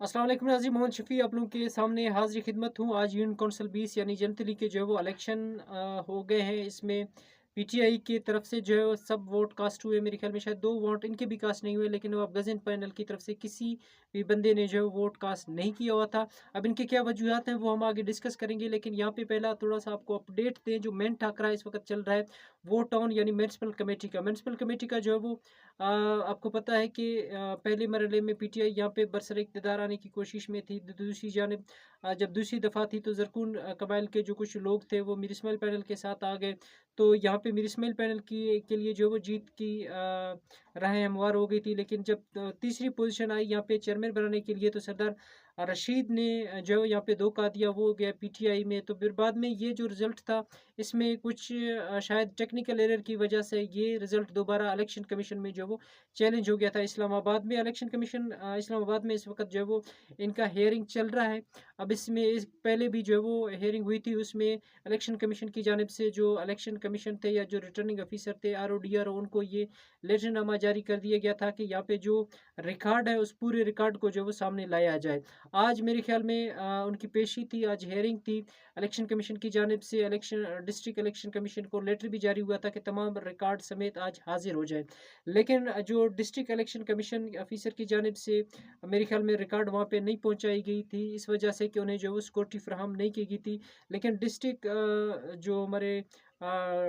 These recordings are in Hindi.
अस्सलाम वालेकुम नाज़रीन, मोहम्मद शफ़ी आप लोगों के सामने हाज़िर खिदमत हूँ। आज यूनियन काउंसिल 20 यानी जनतली के जो है वो इलेक्शन हो गए हैं। इसमें पीटीआई की तरफ से जो है वो सब वोट कास्ट हुए। मेरे ख्याल में शायद 2 वोट इनके भी कास्ट नहीं हुए, लेकिन अब गज़न पैनल की तरफ से किसी भी बंदे ने जो है वोट कास्ट नहीं किया हुआ था। अब इनके क्या वजूहत हैं वो हम आगे डिस्कस करेंगे, लेकिन यहाँ पे पहला थोड़ा-सा आपको अपडेट दें। जो मेन टाकरा इस वक़्त चल रहा है वोट ऑन यानी म्युनिसिपल कमेटी का। म्युनिसिपल कमेटी का जो है वो आपको पता है कि पहले मरहले में पीटीआई यहाँ पे बरसर इक़्तिदार आने की कोशिश में थी। दूसरी जानिब जब दूसरी दफ़ा थी तो ज़रकून कबाइल के जो कुछ लोग थे वो मीर इस्माइल पैनल के साथ आ गए। तो यहाँ पे मीर इस्माइल पैनल की के लिए जो वो जीत की राहें हमवार हो गई थी। लेकिन जब तीसरी पोज़ीशन आई यहाँ पे चेयरमैन बनाने के लिए, तो सरदार रशीद ने जो यहाँ पे धोखा दिया, वो गया पीटीआई में। तो फिर बाद में ये जो रिज़ल्ट था इसमें कुछ शायद टेक्निकल एरर की वजह से ये रिज़ल्ट दोबारा इलेक्शन कमीशन में जो वो चैलेंज हो गया था इस्लामाबाद में। इलेक्शन कमीशन इस्लामाबाद में इस वक़्त जो है वो इनका हियरिंग चल रहा है। अब इसमें इस पहले भी जो है वो हियरिंग हुई थी, उसमें इलेक्शन कमीशन की जानिब से जो इलेक्शन कमीशन थे या जो रिटर्निंग ऑफिसर थे आरओ डीआरओ, उनको ये लेटरनामा जारी कर दिया गया था कि यहाँ पे जो रिकॉर्ड है उस पूरे रिकॉर्ड को जो है वो सामने लाया जाए। आज मेरे ख्याल में उनकी पेशी थी, आज हियरिंग थी। इलेक्शन कमीशन की जानिब से डिस्ट्रिक्ट इलेक्शन कमीशन को लेटर भी जारी हुआ था कि तमाम रिकॉर्ड समेत आज हाजिर हो जाए। लेकिन जो डिस्ट्रिक्ट इलेक्शन कमीशन ऑफिसर की जानिब से मेरे ख्याल में रिकॉर्ड वहाँ पे नहीं पहुँचाई गई थी, इस वजह से कि उन्हें जो वो सिक्योरिटी फ्राहम नहीं की गई थी। लेकिन डिस्ट्रिक्ट जो हमारे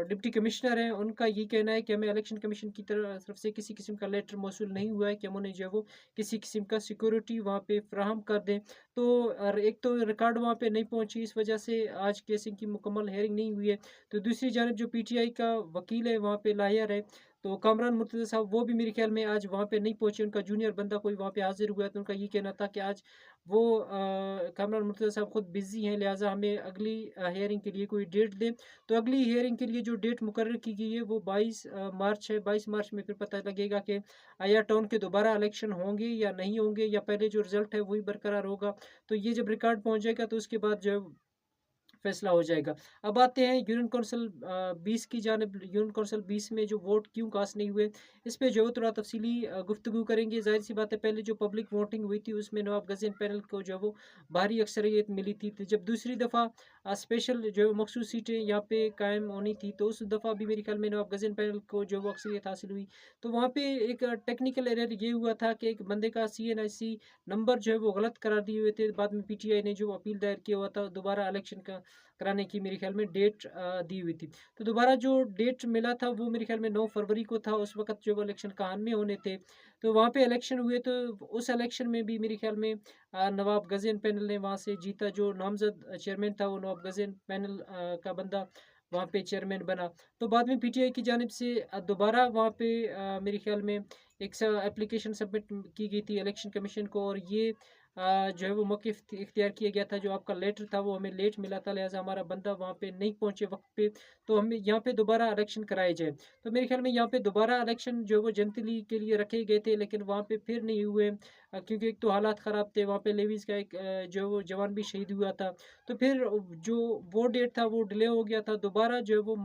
डिप्टी कमिश्नर हैं, उनका ये कहना है कि हमें इलेक्शन कमीशन की तरफ से किसी किस्म का लेटर मौसूल नहीं हुआ है कि हम उन्हें जो है वो किसी किस्म का सिक्योरिटी वहाँ पे फ्राहम कर दें। तो एक तो रिकॉर्ड वहाँ पे नहीं पहुँची, इस वजह से आज केस की मुकम्मल हेयरिंग नहीं हुई है। तो दूसरी जानब जो पीटीआई का वकील है वहाँ पे लाहिर है, तो कामरान मुर्तज़ा साहब वो भी मेरे ख्याल में आज वहाँ पे नहीं पहुँचे। उनका जूनियर बंदा कोई वहाँ पे हाज़िर हुआ है, तो उनका ये कहना था कि आज वो कामरान मुर्तज़ा साहब खुद बिज़ी हैं, लिहाज़ा हमें अगली हियरिंग के लिए कोई डेट दें। तो अगली हियरिंग के लिए जो डेट मुकर्रर की गई है वो 22 मार्च है। 22 मार्च में फिर पता लगेगा कि आया टाउन के दोबारा इलेक्शन होंगे या नहीं होंगे, या पहले जो रिज़ल्ट है वही बरकरार होगा। तो ये जब रिकॉर्ड पहुँच जाएगा तो उसके बाद जो है फैसला हो जाएगा। अब आते हैं यूनियन काउंसिल 20 की जानिब। यूनियन काउंसिल 20 में जो वोट क्यों कास्ट नहीं हुए, इस पे जो है थोड़ा तफसीली गुफ्तगू करेंगे। ज़ाहिर-सी बात है, पहले जो पब्लिक वोटिंग हुई थी उसमें नवाब गज़न पैनल को जो है वो भारी अक्सरियत मिली थी। तो जब दूसरी दफ़ा स्पेशल जो है मखसूस सीटें यहाँ पे कायम होनी थी, तो उस दफ़ा भी मेरे ख्याल में नवाब गज़न पैनल को जो वो अक्सरियत हासिल हुई। तो वहाँ पे एक टेक्निकल एरर ये हुआ था कि एक बंदे का सीएनआईसी नंबर जो है वो गलत करार दिए हुए थे। बाद में पीटीआई ने जो अपील दायर किया हुआ था, दोबारा इलेक्शन का कराने की मेरे ख्याल में डेट दी हुई थी। तो दोबारा जो डेट मिला था वो मेरे ख्याल में 9 फरवरी को था। उस वक़्त जो वो इलेक्शन कान में होने थे, तो वहाँ पे इलेक्शन हुए। तो उस इलेक्शन में भी मेरे ख्याल में नवाब गज़न पैनल ने वहाँ से जीता। जो नामज़द चेयरमैन था वो नवाब गज़न पैनल का बंदा वहाँ पे चेयरमैन बना। तो बाद में पीटीआई की जानिब से दोबारा वहाँ पे मेरे ख्याल में एक एप्लीकेशन सबमिट की गई थी इलेक्शन कमीशन को, और ये जो है वो मौक़िफ़ इख्तियार किया गया था। जो आपका लेटर था वो हमें लेट मिला था, लिहाज़ा हमारा बंदा वहाँ पे नहीं पहुँचे वक़्त पे, तो हमें यहाँ पे दोबारा इलेक्शन कराए जाए। तो मेरे ख़्याल में यहाँ पे दोबारा इलेक्शन जो है वो जनतली के लिए रखे गए थे, लेकिन वहाँ पे फिर नहीं हुए, क्योंकि एक तो हालात ख़राब थे। वहाँ पे लेवीज़ का एक जो है वो जवान भी शहीद हुआ था। तो फिर जो वो डेट था वो डिले हो गया था। दोबारा जो है वो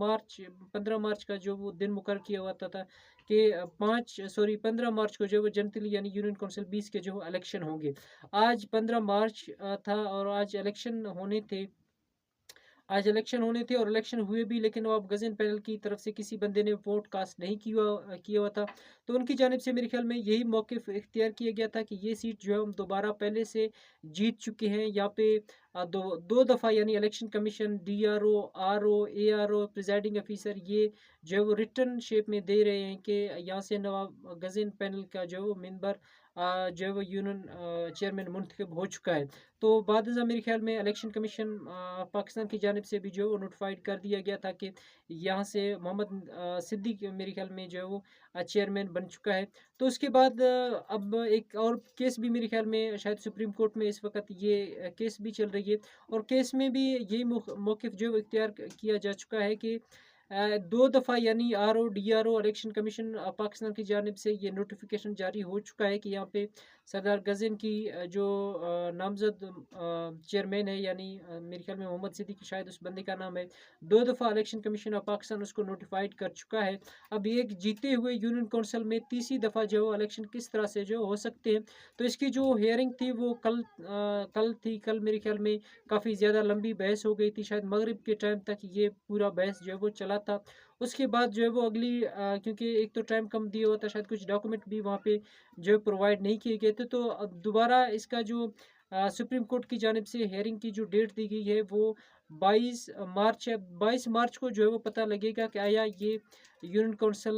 15 मार्च का जो वो दिन मुकर्रर किया हुआ था कि 15 मार्च को जो है वो जनतली यानी यूनियन काउंसिल 20 के जो इलेक्शन होंगे। आज 15 मार्च था और आज इलेक्शन होने थे। आज इलेक्शन होने थे और इलेक्शन हुए भी, लेकिन नवाब गज़न पैनल की तरफ से किसी बंदे ने वोट कास्ट नहीं किया हुआ था। तो उनकी जानिब से मेरे ख़्याल में यही मौक़िफ़ इख्तियार किया गया था कि ये सीट जो है हम दोबारा पहले से जीत चुके हैं। यहाँ पे दो दफ़ा यानी election commission, DRO, RO, ARO, presiding officer ये जो है वो रिटन शेप में दे रहे हैं कि यहाँ से नवाब गज़न पैनल का जो है वो मेंबर जो है वो यूनियन चेयरमैन मुंतखब हो चुका है। तो बाद मेरे ख़्याल में इलेक्शन कमीशन पाकिस्तान की जानिब से भी जो है वो नोटिफ़ाइड कर दिया गया था कि यहाँ से मोहम्मद सिद्दीक़ मेरे ख़्याल में जो है वो चेयरमैन बन चुका है। तो उसके बाद अब एक और केस भी मेरे ख़्याल में शायद सुप्रीम कोर्ट में इस वक़्त ये केस भी चल रही है, और केस में भी यही मौक़िफ़ जो है वो इख्तियार किया जा चुका है कि 2 दफ़ा यानी RO, DRO election commission Pakistan की जानिब से ये नोटिफ़िकेशन जारी हो चुका है कि यहाँ पे सरदार गज़न की जो नामज़द चेयरमैन है, यानी मेरे ख़्याल में मोहम्मद सिद्दीकी शायद उस बंदे का नाम है। 2 दफ़ा इलेक्शन कमीशन ऑफ पाकिस्तान उसको नोटिफ़ाइड कर चुका है। अब ये एक जीते हुए यूनियन काउंसिल में तीसरी दफ़ा जो है वो इलेक्शन किस तरह से जो हो सकते हैं। तो इसकी जो हियरिंग थी वो कल थी। कल मेरे ख़्याल में काफ़ी ज़्यादा लंबी बहस हो गई थी, शायद मगरिब के टाइम तक ये पूरा बहस जो है वो चला था। उसके बाद जो है वो अगली क्योंकि एक तो टाइम कम दिया हुआ था, शायद कुछ डॉक्यूमेंट भी वहाँ पे जो है प्रोवाइड नहीं किए गए थे, तो अब दोबारा इसका जो सुप्रीम कोर्ट की जानिब से हियरिंग की जो डेट दी गई है वो 22 मार्च है। 22 मार्च को जो है वो पता लगेगा कि आया ये यूनियन काउंसिल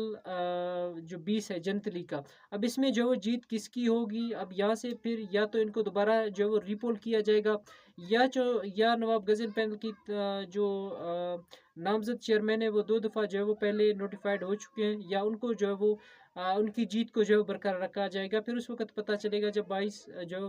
जो 20 है जनतली का, अब इसमें जो है वो जीत किसकी होगी। अब यहाँ से फिर या तो इनको दोबारा जो है वो रिपोल किया जाएगा, या नवाब गज़न पैनल की जो नामज़द चेयरमैन है वो 2 दफ़ा जो है वो पहले नोटिफ़ाइड हो चुके हैं, या उनको जो है वो उनकी जीत को जो है बरकरार रखा जाएगा। फिर उस वक़्त पता चलेगा जब 22 जो